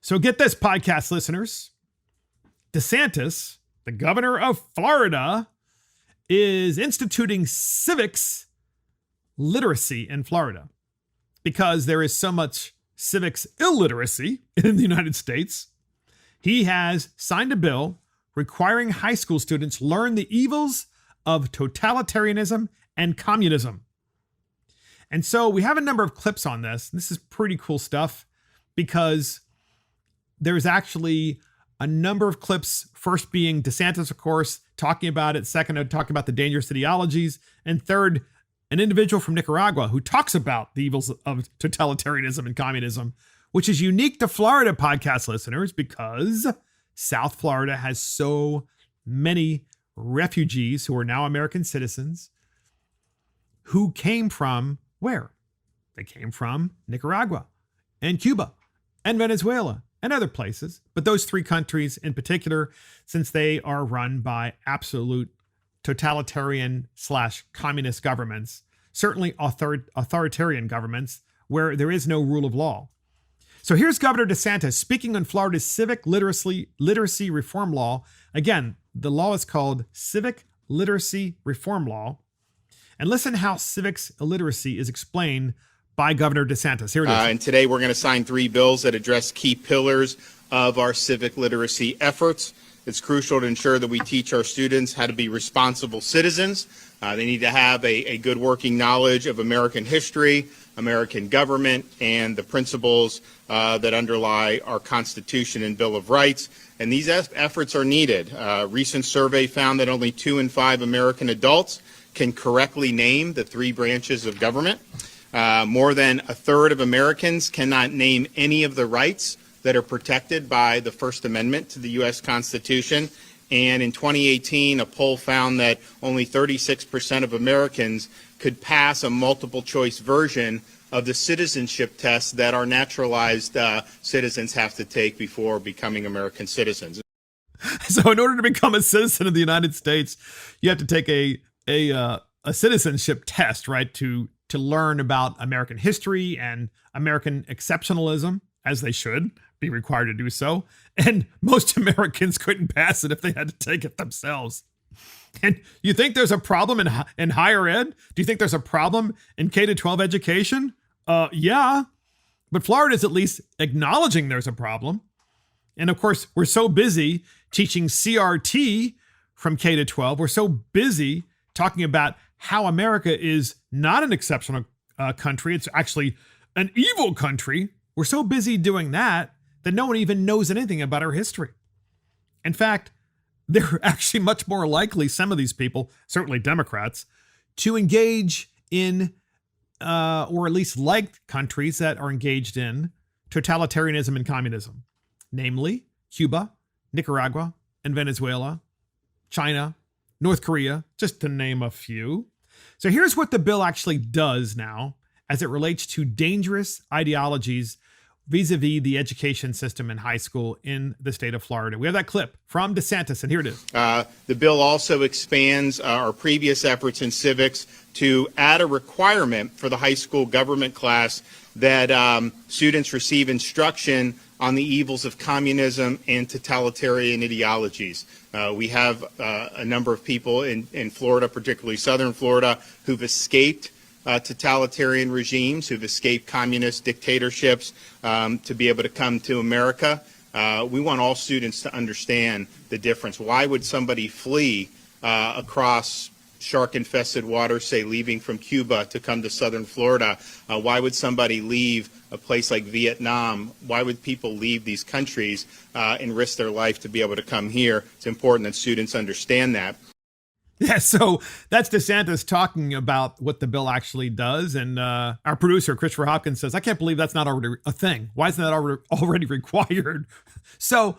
So get this, podcast listeners. DeSantis, the governor of Florida, is instituting civics literacy in Florida because there is so much civics illiteracy in the United States. He has signed a bill requiring high school students learn the evils of totalitarianism and communism. And so we have a number of clips on this. This is pretty cool stuff because there's actually a number of clips, first being DeSantis, of course, talking about it. Second, talking about the dangerous ideologies. And third, an individual from Nicaragua who talks about the evils of totalitarianism and communism, which is unique to Florida, podcast listeners, because South Florida has so many refugees who are now American citizens who came from where? They came from Nicaragua and Cuba and Venezuela and other places. But those three countries in particular, since they are run by absolute totalitarian/communist governments, certainly authoritarian governments where there is no rule of law. So here's Governor DeSantis speaking on Florida's civic literacy reform law. Again, the law is called Civic Literacy Reform Law. And listen how civics illiteracy is explained by Governor DeSantis. Here it is. And today we're going to sign 3 bills that address key pillars of our civic literacy efforts. It's crucial to ensure that we teach our students how to be responsible citizens. They need to have a good working knowledge of American history, American government, and the principles that underlie our Constitution and Bill of Rights. And these efforts are needed. A recent survey found that only 2 in 5 American adults can correctly name the 3 branches of government. More than a third of Americans cannot name any of the rights that are protected by the First Amendment to the U.S. Constitution. And in 2018, a poll found that only 36% of Americans could pass a multiple choice version of the citizenship test that our naturalized citizens have to take before becoming American citizens. So in order to become a citizen of the United States, you have to take a citizenship test, right? To learn about American history and American exceptionalism, as they should be required to do so. And most Americans couldn't pass it if they had to take it themselves. And you think there's a problem in higher ed? Do you think there's a problem in K-12 education? Yeah. But Florida is at least acknowledging there's a problem. And of course, we're so busy teaching CRT from K-12. We're so busy talking about how America is not an exceptional country. It's actually an evil country. We're so busy doing that no one even knows anything about our history. In fact, they're actually much more likely, some of these people, certainly Democrats, to engage in, or at least like countries that are engaged in totalitarianism and communism, namely Cuba, Nicaragua, and Venezuela, China, North Korea, just to name a few. So here's what the bill actually does now as it relates to dangerous ideologies vis-a-vis the education system in high school in the state of Florida. We have that clip from DeSantis, and here it is. The bill also expands our previous efforts in civics to add a requirement for the high school government class that students receive instruction on the evils of communism and totalitarian ideologies. We have a number of people in Florida, particularly southern Florida, who've escaped totalitarian regimes, who've escaped communist dictatorships to be able to come to America. We want all students to understand the difference. Why would somebody flee across shark-infested waters, say leaving from Cuba to come to southern Florida? Why would somebody leave a place like Vietnam? Why would people leave these countries and risk their life to be able to come here? It's important that students understand that. Yeah, so that's DeSantis talking about what the bill actually does. And our producer, Christopher Hopkins, says, I can't believe that's not already a thing. Why isn't that already required? So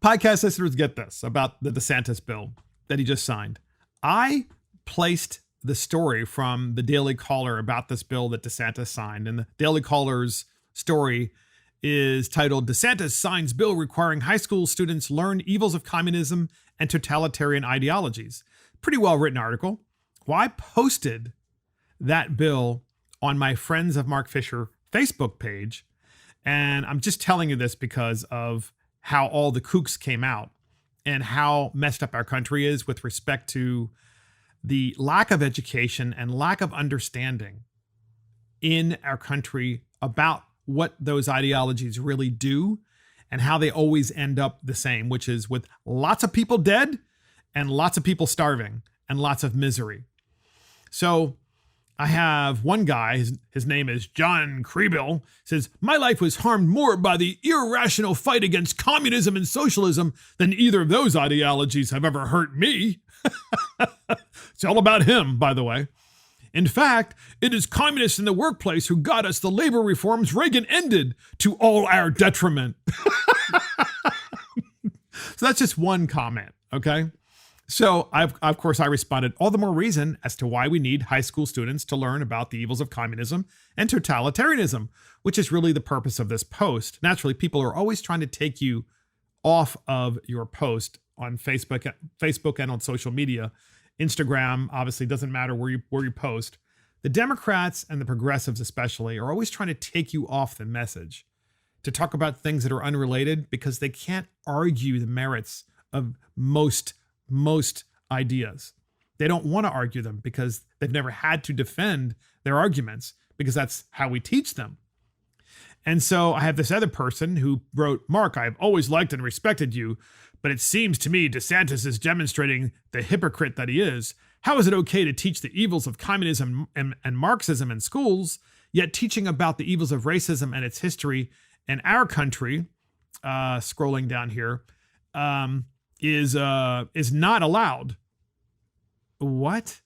podcast listeners get this about the DeSantis bill that he just signed. I placed the story from the Daily Caller about this bill that DeSantis signed. And the Daily Caller's story is titled, DeSantis signs bill requiring high school students learn evils of communism and totalitarian ideologies. Pretty well written article. Well, I posted that bill on my Friends of Mark Fisher Facebook page. And I'm just telling you this because of how all the kooks came out and how messed up our country is with respect to the lack of education and lack of understanding in our country about what those ideologies really do and how they always end up the same, which is with lots of people dead and lots of people starving and lots of misery. So I have one guy, his name is John Kriebel, says, "My life was harmed more by the irrational fight against communism and socialism than either of those ideologies have ever hurt me." It's all about him, by the way. "In fact, it is communists in the workplace who got us the labor reforms Reagan ended, to all our detriment." So that's just one comment, okay? So of course I responded, all the more reason as to why we need high school students to learn about the evils of communism and totalitarianism, which is really the purpose of this post. Naturally, people are always trying to take you off of your post on Facebook and on social media. Instagram obviously doesn't matter where you post. The Democrats and the progressives especially are always trying to take you off the message to talk about things that are unrelated because they can't argue the merits of most ideas. They don't want to argue them because they've never had to defend their arguments because that's how we teach them. And so I have this other person who wrote, "Mark, I've always liked and respected you, but it seems to me DeSantis is demonstrating the hypocrite that he is. How is it okay to teach the evils of communism and Marxism in schools, yet teaching about the evils of racism and its history in our country," scrolling down here, is not allowed? What?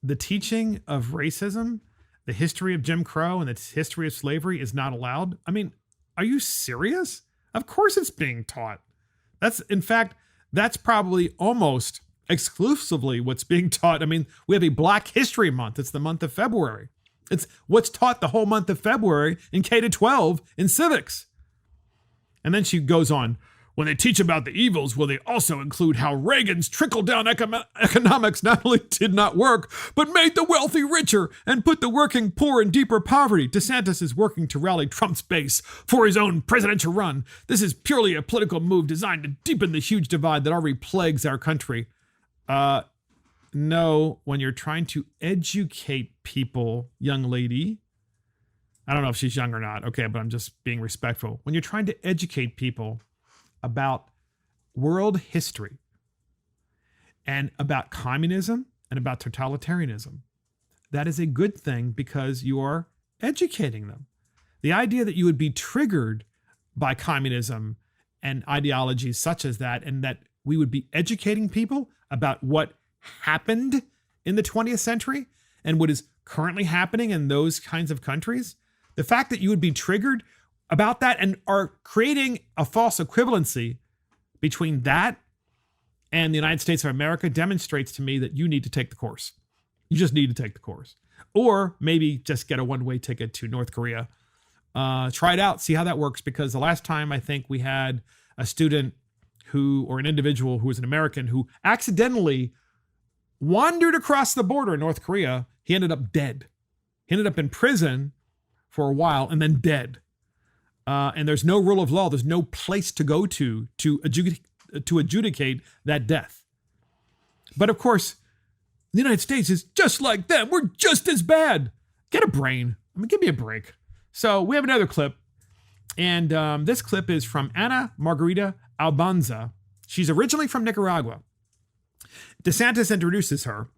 The teaching of racism, the history of Jim Crow, and the history of slavery is not allowed? I mean, are you serious? Of course it's being taught. In fact, that's probably almost exclusively what's being taught. I mean, we have a Black History Month. It's the month of February. It's what's taught the whole month of February in K-12 in civics. And then she goes on, "When they teach about the evils, will they also include how Reagan's trickle-down economics not only did not work, but made the wealthy richer and put the working poor in deeper poverty? DeSantis is working to rally Trump's base for his own presidential run. This is purely a political move designed to deepen the huge divide that already plagues our country." No, when you're trying to educate people, young lady, I don't know if she's young or not, okay, but I'm just being respectful. When you're trying to educate people about world history and about communism and about totalitarianism, that is a good thing because you are educating them. The idea that you would be triggered by communism and ideologies such as that, and that we would be educating people about what happened in the 20th century and what is currently happening in those kinds of countries, the fact that you would be triggered about that and are creating a false equivalency between that and the United States of America demonstrates to me that you need to take the course. You just need to take the course. Or maybe just get a one-way ticket to North Korea. Try it out, see how that works, because the last time I think we had a student or an individual who was an American who accidentally wandered across the border in North Korea, he ended up dead. He ended up in prison for a while and then dead. And there's no rule of law. There's no place to go to adjudicate that death. But of course, the United States is just like them. We're just as bad. Get a brain. I mean, give me a break. So we have another clip. And this clip is from Ana Margarita Albanza. She's originally from Nicaragua. DeSantis introduces her,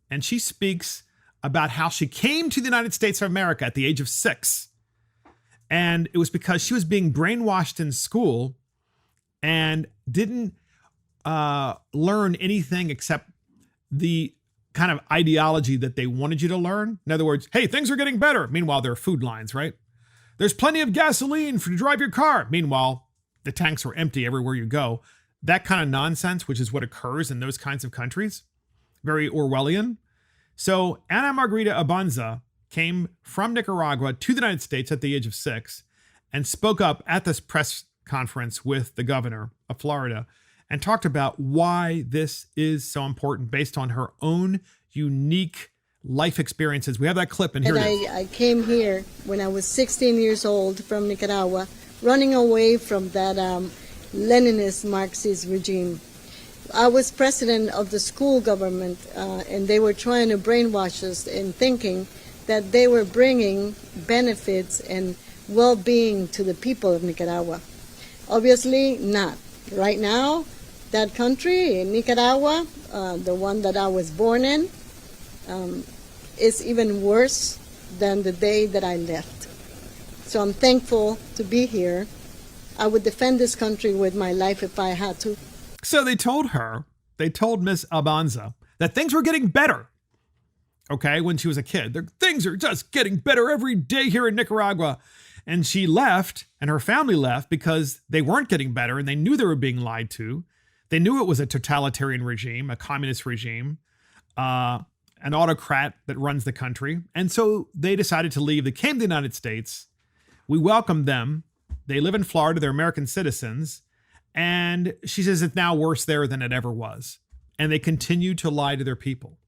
and she speaks about how she came to the United States of America at the age of 6. And it was because she was being brainwashed in school and didn't learn anything except the kind of ideology that they wanted you to learn. In other words, hey, things are getting better. Meanwhile, there are food lines, right? There's plenty of gasoline to drive your car. Meanwhile, the tanks were empty everywhere you go. That kind of nonsense, which is what occurs in those kinds of countries. Very Orwellian. So Ana Margarita Abanza came from Nicaragua to the United States at the age of 6 and spoke up at this press conference with the governor of Florida and talked about why this is so important based on her own unique life experiences. We have that clip, and here And it is. I came here when I was 16 years old from Nicaragua, running away from that Leninist Marxist regime. I was president of the school government, and they were trying to brainwash us in thinking that they were bringing benefits and well-being to the people of Nicaragua. Obviously not. Right now, that country, in Nicaragua, the one that I was born in, is even worse than the day that I left. So I'm thankful to be here. I would defend this country with my life if I had to. So they told Miss Albanza that things were getting better. Okay, when she was a kid. Things are just getting better every day here in Nicaragua. And she left, and her family left because they weren't getting better, and they knew they were being lied to. They knew it was a totalitarian regime, a communist regime, an autocrat that runs the country. And so they decided to leave. They came to the United States. We welcomed them. They live in Florida. They're American citizens. And she says it's now worse there than it ever was. And they continue to lie to their people,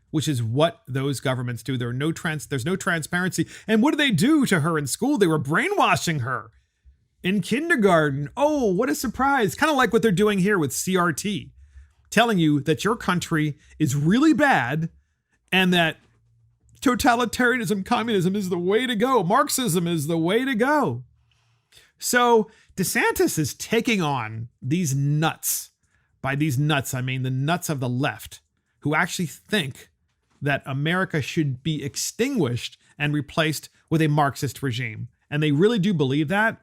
which is what those governments do. There's no transparency. And what do they do to her in school? They were brainwashing her in kindergarten. Oh, what a surprise. Kind of like what they're doing here with CRT, telling you that your country is really bad and that totalitarianism, communism is the way to go. Marxism is the way to go. So DeSantis is taking on these nuts. By these nuts, I mean the nuts of the left, who actually think that America should be extinguished and replaced with a Marxist regime. And they really do believe that.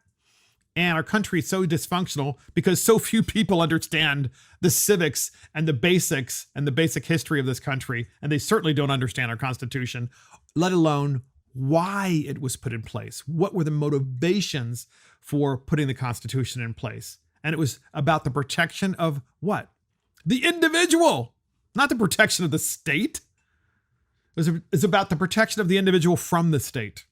And our country is so dysfunctional because so few people understand the civics and the basics and the basic history of this country. And they certainly don't understand our Constitution, let alone why it was put in place. What were the motivations for putting the Constitution in place? And it was about the protection of what? The individual, not the protection of the state. It's about the protection of the individual from the state.